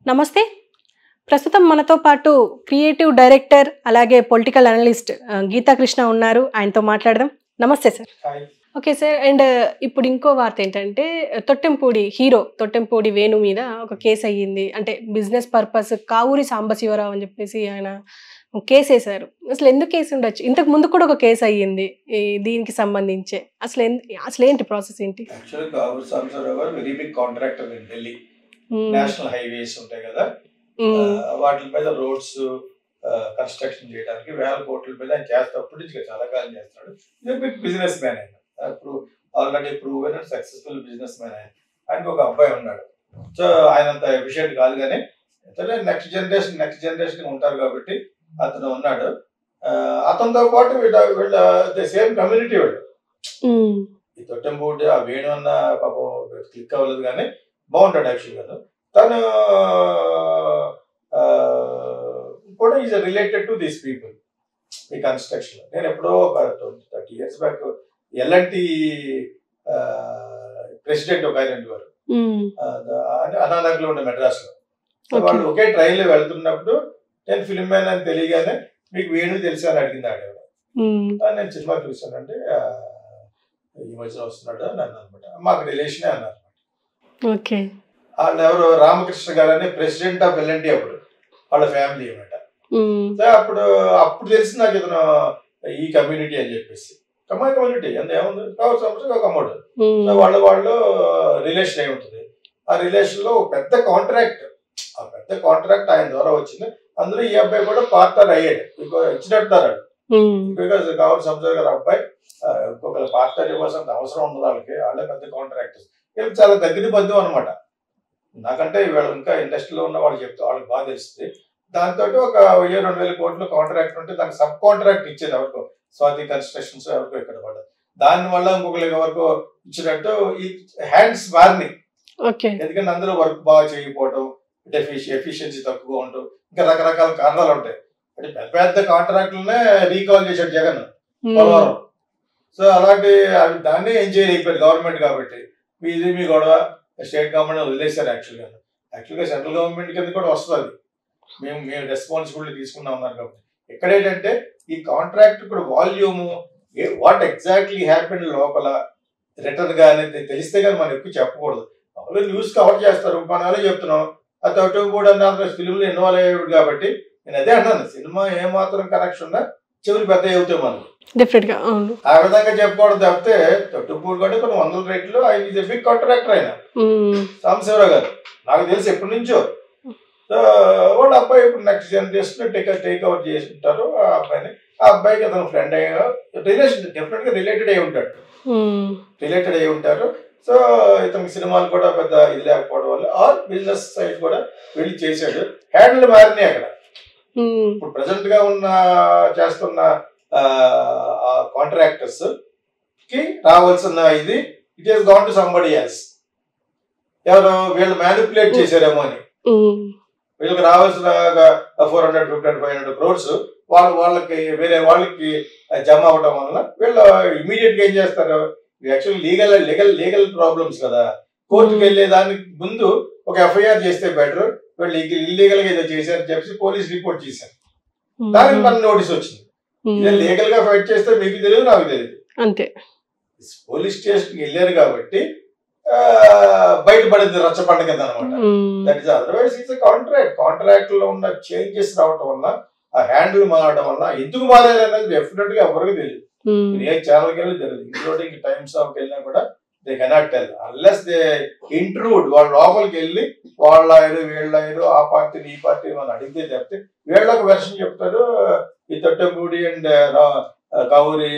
నమస్తే. ప్రస్తుతం మనతో పాటు క్రియేటివ్ డైరెక్టర్ అలాగే పొలిటికల్ అనలిస్ట్ గీతా కృష్ణ ఉన్నారు. ఆయనతో మాట్లాడదాం. నమస్తే sir. Hi. Okay sir. And ఇప్పుడు ఇంకో వార్త ఏంటంటే తొట్టెంపూడి హీరో తొట్టెంపూడి వేణు మీద ఒక కేసు అయ్యింది. అంటే బిజినెస్ పర్పస్ కావూరి సాంబశివరావు అని చెప్పేసి ఆయన కేసు వేశారు. అసలు ఎందుకు కేసు ఉండొచ్చు? ఇంతకు ముందు కూడా ఒక కేసు అయ్యింది దీనికి సంబంధించే. అసలు ఏంటి ప్రాసెస్ ఏంటి? Actually Kavuri Sambasiva Rao garu very big contractor in Delhi. National highways ఉంటాయి కదా, వాటి మీద రోడ్స్ కన్స్ట్రక్షన్ చేయడానికి వేల కోట్ల మీద ఆయన చేస్తప్పుడు చాలా కాలం చేస్తున్నాడు. ఇది బిగ్ బిజినెస్ మ్యాన్. ఆయన ఇప్పుడు already proven and successful business man. ఆయనకి ఒక అబ్బాయి ఉన్నాడు. సో ఆయన అంత ఎఫిషియెంట్ కాదు, కానీ నెక్స్ట్ జనరేషన్ ఉంటారు కాబట్టి అతను ఉన్నాడు. అతనితో పాటు వీళ్ళ సేమ్ కమ్యూనిటీ వాళ్ళు. ఈ తొట్టెంపూడి ఆ వేణు అన్న పాపం క్లిక్ అవ్వలేదు, కానీ బాగుంటాడు యాక్చువల్గా. తను కూడా is related to these people ఈ కన్స్ట్రక్షన్. నేను ఎప్పుడో 30 years బ్యాక్ ఎల్ఎన్టీ ప్రెసిడెంట్ ఒక ఆయన ఉండేవారు, అనానగర్లో ఉండే మెడ్రాస్ లో. వాళ్ళు ఒకే ట్రైన్ లో వెళ్తున్నప్పుడు నేను ఫిల్మ్ మ్యాన్ అని తెలియగానే మీకు వేణు తెలుసు అని అడిగింది ఆడేవాడు. నేను సినిమా చూసానంటే ఈ మధ్యలో వస్తున్నాడు అని అనమాట. మాకు రిలేషనే అన్నారు. వాళ్ళు ఎవరు రామకృష్ణ గారు అని ప్రెసిడెంట్ ఆఫ్ ఎల్ఎన్టీ, అప్పుడు వాళ్ళ ఫ్యామిలీ అనమాట. అప్పుడు తెలిసి నాకు ఇతను ఈ కమ్యూనిటీ అని చెప్పేసి. కమ్యూనిటీ ఏముంది, కావచ్చు ఒక అమ్మడు. సో వాళ్ళు రిలేషన్ అయి ఉంటుంది. ఆ రిలేషన్ లో పెద్ద కాంట్రాక్ట్ ఆయన ద్వారా వచ్చింది. అందులో ఈ అబ్బాయి కూడా పార్ట్నర్ అయ్యాడు. ఇచ్చినట్టున్నారు బికాజ్ కావాలి సంసార్ గారు అబ్బాయి ఇంకొక పార్ట్నర్ ఇవ్వాల్సిన అవసరం ఉండదు వాళ్ళకి. వాళ్ళే పెద్ద కాంట్రాక్టర్స్. వీళ్ళకి చాలా దగ్గర బంధువు అనమాట. నాకంటే వీళ్ళు ఇంకా ఇండస్ట్రీలో ఉన్న వాళ్ళు చెప్తే వాళ్ళకి బాగా తెలుస్తుంది. దాంతో ఒక 1000-2000 కోట్లు కాంట్రాక్ట్ ఉంటే దానికి సబ్ కాంట్రాక్ట్ ఇచ్చేది ఎవరికో, స్వాతి కన్స్ట్రక్షన్స్ ఎవరికో ఇక్కడ వాళ్ళు. దానివల్ల ఇంకొకరికి ఎవరికో ఇచ్చినట్టు ఈ హ్యాండ్స్ వార్నింగ్. ఎందుకంటే అందరూ వర్క్ బాగా చేయకపోవటం, ఎఫిషియన్సీ తక్కువ ఉండటం, ఇంకా రకరకాల కారణాలు ఉంటాయి. అంటే పెద్ద పెద్ద కాంట్రాక్టులనే రీకాల్ చేశాడు జగన్ పోలవరం. సో అలాంటి దాన్ని ఏం చేయలేకపోయారు గవర్నమెంట్. కాబట్టి మీ గొడవ స్టేట్ గవర్నమెంట్ వదిలేశారు. యాక్చువల్గా సెంట్రల్ గవర్నమెంట్ కింద కూడా వస్తుంది. మేము రెస్పాన్సిబిలిటీ తీసుకున్నాం ఉన్నారు కాబట్టి. ఇక్కడ ఏంటంటే ఈ కాంట్రాక్ట్ కూడా వాల్యూము వాట్ ఎగ్జాక్ట్లీ హ్యాపెన్ లోపల రిటర్న్ గా అనేది తెలిస్తే కానీ మనం ఎక్కువ చెప్పకూడదు. మామూలుగా న్యూస్ కవర్ చేస్తారు, మనం చెప్తున్నాం. అది కూడా ఫిల్మ్లో ఇన్వాల్వ్ అయ్యాడు కాబట్టి నేను అదే అంటాను, సినిమా ఏమాత్రం కనెక్షన్ ఉన్నా చెవులు పెద్ద అవుతాయి మనం. ఆ విధంగా చెప్పకూడదు తప్పితే తొట్టుపూడి కంటే కొన్ని 100 రేట్లు ఆయన ఇది బిగ్ కాంట్రాక్టర్ ఆయన సాంబశివరావు గారు. నాకు తెలిసి ఎప్పటి నుంచో. సో వాళ్ళ అబ్బాయి ఇప్పుడు నెక్స్ట్ జనరేషన్ టేక్ ఓవర్ చేసి ఉంటారు ఆ అబ్బాయిని. ఆ అబ్బాయికి అతను ఫ్రెండ్ అయ్యా రిలేషన్ డెఫినెట్ గా రిలేటెడ్ అయి ఉంటారు. సో ఇతనికి సినిమాలు కూడా పెద్ద ఇది లేకపోవడం వల్ల ఆర్ బిజినెస్ సైడ్ కూడా వెళ్ళి చేశాడు. హ్యాండిల్ మారినాయి అక్కడ. ఇప్పుడు ప్రజెంట్ గా చేస్తున్న కాంట్రాక్టర్స్ కి రావాల్సిన ఇది it is gone to somebody else. ఎవరు వీళ్ళు మ్యానిపులేట్ చేశారేమో అని. వీళ్ళకి రావాల్సిన 400-500 crores వాళ్ళకి వేరే వాళ్ళకి జమ అవడం వల్ల వీళ్ళు ఇమీడియట్ గా ఏం చేస్తారు, యాక్చువల్లీ లీగల్ ప్రాబ్లమ్స్ కదా. కోర్టుకు వెళ్ళే దానికి ముందు ఒక ఎఫ్ఐఆర్ చేస్తే బెటర్. వీళ్ళు ఇల్లీగల్ గా ఏదో చేశారు చెప్పి పోలీస్ రిపోర్ట్ చేశారు. దానికి మనకు నోటీస్ వచ్చింది. లీగల్ గా ఫైట్ చేస్తే మీకు తెలియదు, నాకు తెలియదు. అంతే. పోలీస్ స్టేషన్ కి వెళ్ళారు కాబట్టి బయటపడింది రచ్చ పండుగ కింద అనమాట. That is otherwise it's contract లో ఉన్న చేంజెస్ రావడం వల్ల, ఆ హ్యాండిల్ మారడం వల్ల ఎందుకు మారారు అనేది డెఫినెట్ గా ఎవరికి తెలియదు. ఏ ఛానల్కి వెళ్ళి తెలియదు, ఇంక్లూడింగ్ టైమ్స్ ఆఫ్ వెళ్ళినా కూడా they cannot tell unless they intrude. వాళ్ళ లోపలికి వెళ్ళి వాళ్ళ వీళ్ళ ఆ పార్టీని ఈ పార్టీని మనం అడిగితే చెప్తే వీళ్ళకి వెర్షన్ చెప్తారు. ఈ తొట్టెంపూడి అండ్ కావూరి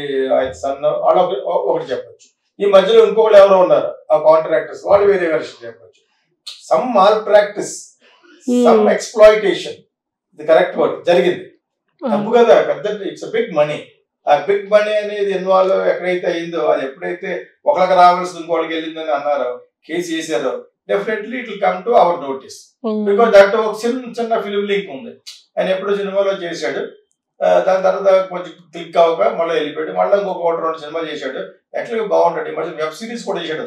సన్ వాళ్ళు ఒకటి చెప్పచ్చు. ఈ మధ్యలో ఇంకొకళ్ళు ఎవరో ఉన్నారు ఆ కాంట్రాక్టర్స్, వాళ్ళు వేరే వెర్షన్ చెప్పచ్చు. Some mall practice, some exploitation, ఇది కరెక్ట్ వర్డ్ జరిగింది. తప్పు కదా, పెద్ద ఇట్స్ బిగ్ మనీ. ఆ బిగ్ మనీ అనేది ఇన్వాల్వ్ ఎక్కడైతే అయిందో, అది ఎప్పుడైతే ఒకరికి రావాల్సింది ఇంకోళ్ళకి వెళ్ళిందని అన్నారో, కేసు చేశారో, definitely it will come to our notice. Because that ఒక చిన్న ఫిల్మ్ లింక్ ఉంది. ఆయన ఎప్పుడు సినిమాలో చేశాడు, దాని తర్వాత కొంచెం క్లిక్ అవ్వక మళ్ళీ వెళ్ళిపోయాడు. మళ్ళీ ఇంకొక 1-2 సినిమాలు చేశాడు. యాక్చువల్గా బాగుంటాడు. ఈ మధ్య వెబ్ సిరీస్ కూడా చేశాడు.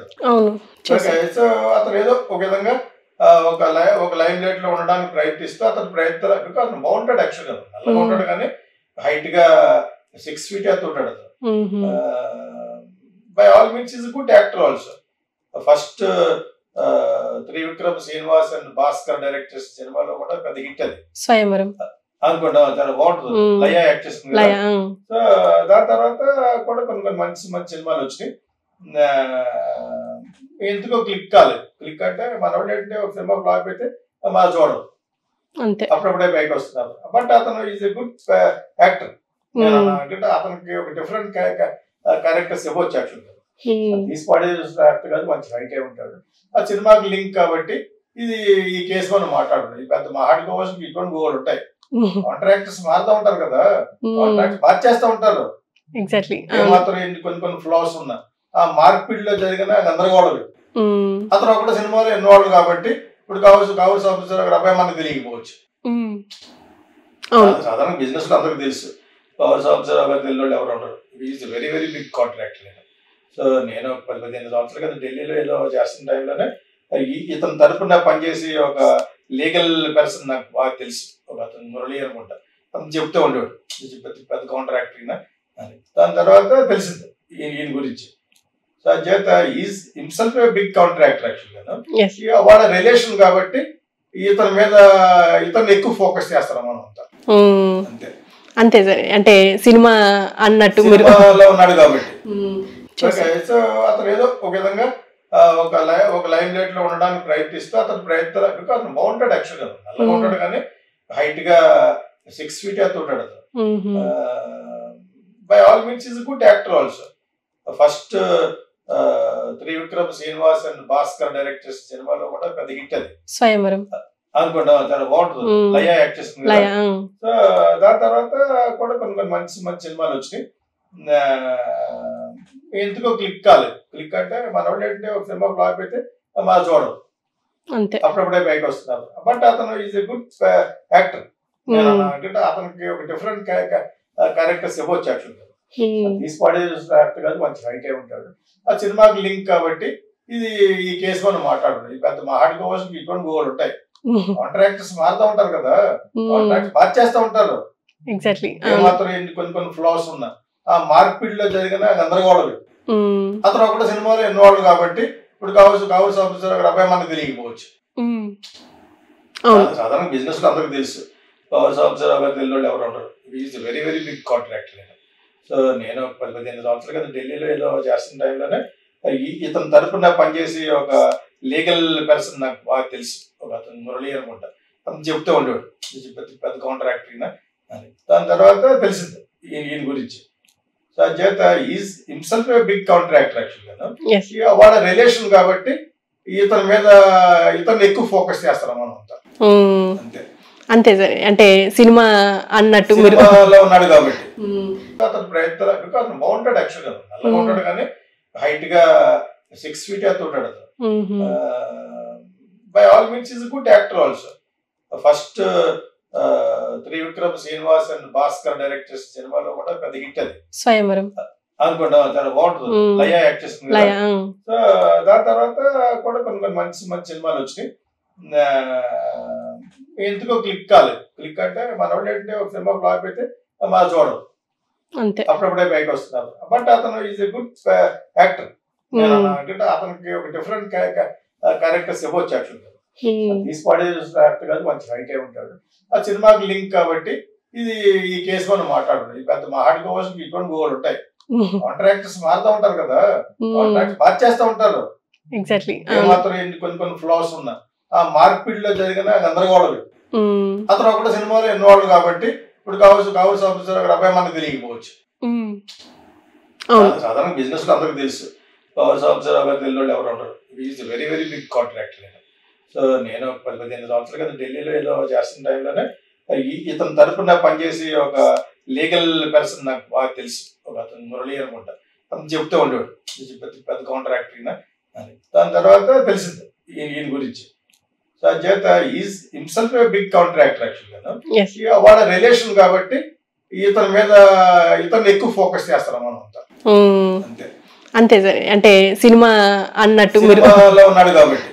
సో అతను ఏదో ఒక విధంగా ఒక లైమ్ లైట్ లో ఉండడానికి ప్రయత్నిస్తూ అతను ప్రయత్నాలు బికాస్ మౌంటెడ్ యాక్చువల్ గా నల్లగా ఉంటాడు కానీ హైట్ గా 6 feet ఎత్తు ఉంటాడు అతను. By all means is good actor also. First Trivikram Srinivas and Bhaskar direct చేసిన సినిమాలో కూడా పెద్ద హిట్ అది స్వయంవరం అనుకుంటా, చాలా బాగుంటుంది. లయ యాక్ట్ చేస్తుంది. సో దాని తర్వాత కూడా కొన్ని మంచి మంచి సినిమాలు వచ్చినాయి. ఎందుకో క్లిక్ కాలేదు. క్లిక్ అంటే మనోడు ఏంటంటే ఒక సినిమా ఫ్లాప్ అయితే మా చూడరు, అప్పుడప్పుడే పైకి వస్తున్నారు. బట్ అతను ఈజ్ ఎ గుడ్ యాక్టర్. అంటే అతనికి ఒక డిఫరెంట్ క్యారెక్టర్స్ ఇవ్వచ్చు యాక్చువల్గా. తీసిపడే యాక్టర్ కాదు, మంచి హైట్ అయి ఉంటాడు. ఆ సినిమాకి లింక్ కాబట్టి ఇది ఈ కేసు మనం మాట్లాడుతున్నాం. ఈ పెద్ద మాట్లాడుకోవాల్సిన ఇటువంటి గోలు ఉంటాయి. కాంట్రాక్టర్స్ మారుతూ ఉంటారు కదా, కాంట్రాక్ట్స్ బాగా చేస్తూ ఉంటారు. ఏమాత్రం కొన్ని ఫ్లాస్ ఉన్నా ఆ మార్పిడిలో జరిగిన గందరగోళం. అతను ఒకటి సినిమాలో ఇన్వాల్వ్ కాబట్టి ఇప్పుడు కావచ్చు ఆఫీసర్ ఒక 70 మంది తెలియకపోవచ్చు. సాధారణ బిజినెస్ లో అందరికి తెలుసు కావచ్చు ఆఫీసర్ ఒక తెలియదు ఎవరు ఉండరు. Is very very big contractor. So నేను 10-15 సంవత్సరాల కదా ఢిల్లీలో ఏదో చేస్తున్న టైంలోనే ఇతను తరపున పనిచేసి ఒక లీగల్ పర్సన్ నాకు బాగా తెలుసు, ఒక అతను మురళి అనుకుంటా, అతను చెప్తూ ఉండేవాడు పెద్ద కాంట్రాక్టర్ అని. దాని తర్వాత తెలిసింది ఈయన గురించి. సో చేత ఈజ్ హిమ్సెల్ఫ్ బిగ్ కాంట్రాక్టర్ యాక్చువల్గా. వాళ్ళ రిలేషన్ కాబట్టి ఇతను ఎక్కువ ఫోకస్ చేస్తాం మనం అంతా. అంతే అంతే సరే, అంటే సినిమా అన్నట్టు సినిమాలో ఉన్నాడు కాబట్టి. సో అతను ఏదో ఒక విధంగా ఒక లైమ్ లైట్ లో ఉండడానికి ప్రయత్నిస్తూ అతను ప్రయత్నాలు బికాస్ మౌంటెడ్ యాక్చువల్ గా నల్లగా ఉంటాడు కానీ హైట్ గా 6 feet ఎత్తు ఉంటాడు అతను. By all means is good actor also. First Trivikram Srinivas and Bhaskar direct చేసిన సినిమాలో కూడా పెద్ద హిట్ అది స్వయంవరం అనుకుంటా, చాలా బాగుంటుంది. లయ యాక్ట్ చేస్తుంది. సో దాని తర్వాత కూడా కొన్ని మంచి మంచి సినిమాలు వచ్చినాయి. ఎందుకో క్లిక్ కాలేదు. క్లిక్ అంటే మనోడు ఏంటంటే ఒక సినిమా ఫ్లాప్ అయితే మా చూడరు, అప్పుడప్పుడే పైకి వస్తున్నారు. బట్ అతను ఈజ్ ఎ గుడ్ యాక్టర్. అంటే అతనికి ఒక డిఫరెంట్ క్యారెక్టర్స్ ఇవ్వచ్చు యాక్చువల్గా. తీసిపడే యాక్టర్ కాదు, మంచి హైట్ అయి ఉంటాడు. ఆ సినిమాకి లింక్ కాబట్టి ఇది ఈ కేసు మనం మాట్లాడుతున్నాం. ఈ పెద్ద మాట్లాడుకోవాల్సిన ఇటువంటి గోలు ఉంటాయి. కాంట్రాక్టర్స్ మారుతూ ఉంటారు కదా, కాంట్రాక్ట్స్ బాగా చేస్తూ ఉంటారు. ఏమాత్రం కొన్ని ఫ్లాస్ ఉన్నా ఆ మార్పిడిలో జరిగిన గందరగోళం. అతను ఒకటి సినిమాలో ఇన్వాల్వ్ కాబట్టి ఇప్పుడు కావచ్చు ఆఫీసర్ ఒక 70 మంది తెలియకపోవచ్చు. సాధారణ బిజినెస్ లో అందరికి తెలుసు కావచ్చు ఆఫీసర్ ఒక తెలియదు ఎవరు ఉండరు. Is very very big contractor. So నేను 10-15 సంవత్సరాలు కదా ఢిల్లీలో ఏదో చేస్తున్న టైంలోనే ఇతను తరపున పనిచేసి ఒక లీగల్ పర్సన్ నాకు బాగా తెలుసు, ఒక అతను మురళి అనుకుంటా, అతను చెప్తూ ఉండేవాడు పెద్ద కాంట్రాక్టర్ అని. దాని తర్వాత తెలిసింది ఈయన గురించి. సో చేత ఈజ్ హిమ్సెల్ఫ్ బిగ్ కాంట్రాక్టర్ యాక్చువల్గా. వాళ్ళ రిలేషన్ కాబట్టి ఇతను ఎక్కువ ఫోకస్ చేస్తాం మనం అంతా. అంతే అంతే సరే, అంటే సినిమా అన్నట్టు సినిమాలో ఉన్నాడు కాబట్టి అతను ప్రయత్నాలు బికాస్ మౌంటెడ్ యాక్చువల్ గా నల్లగా ఉంటాడు కానీ హైట్ గా 6 feet ఎత్తు ఉంటాడు అతను. By all means is good actor also. First Trivikram Srinivas and Bhaskar direct చేసిన సినిమాలో కూడా పెద్ద హిట్ అది స్వయంవరం అనుకుంటా, చాలా బాగుంటుంది. లయ యాక్ట్ చేస్తుంది. సో దాని తర్వాత కూడా కొన్ని మంచి మంచి సినిమాలు వచ్చినాయి. ఎందుకో క్లిక్ కాలేదు. క్లిక్ అంటే మనోడు ఏంటంటే ఒక సినిమా ఫ్లాప్ అయితే మా చూడరు, అప్పుడప్పుడే పైకి వస్తున్నారు. బట్ అతను ఈజ్ ఎ గుడ్ యాక్టర్. అంటే అతనికి ఒక డిఫరెంట్ క్యారెక్టర్స్ ఇవ్వచ్చు యాక్చువల్గా. తీసిపడే యాక్టర్ కాదు, మంచి హైట్ అయి ఉంటాడు. ఆ సినిమాకి లింక్ కాబట్టి ఇది ఈ కేసు మనం మాట్లాడుతున్నాం. ఈ పెద్ద మాట్లాడుకోవాల్సిన ఇటువంటి గోలు ఉంటాయి. కాంట్రాక్టర్స్ మారుతూ ఉంటారు కదా, కాంట్రాక్ట్స్ బాగా చేస్తూ ఉంటారు. ఏమాత్రం కొన్ని ఫ్లాస్ ఉన్నా ఆ మార్పిడిలో జరిగిన గందరగోళం. అతను ఒకటి సినిమాలో ఇన్వాల్వ్ కాబట్టి ఇప్పుడు కావచ్చు ఆఫీసర్ ఒక 70 మంది తెలియకపోవచ్చు. సాధారణ బిజినెస్ లో అందరికి తెలుసు కావచ్చు ఆఫీసర్ ఒక తెలియదు ఎవరు ఉండరు. Is very very big contractor. So నేను 10-15 సంవత్సరాలు కదా ఢిల్లీలో ఏదో చేస్తున్న టైంలోనే ఇతను తరపున పనిచేసి ఒక లీగల్ పర్సన్ నాకు బాగా తెలుసు, ఒక అతను మురళి అనుకుంటా, అతను చెప్తూ ఉండేవాడు పెద్ద కాంట్రాక్టర్ అని. దాని తర్వాత తెలిసింది ఈయన గురించి. సో చేత ఈజ్ హిమ్సెల్ఫ్ బిగ్ కాంట్రాక్టర్ యాక్చువల్గా. వాళ్ళ రిలేషన్ కాబట్టి ఇతను ఎక్కువ ఫోకస్ చేస్తాం మనం అంతా. అంతే అంతే సరే, అంటే సినిమా అన్నట్టు సినిమాలో ఉన్నాడు కాబట్టి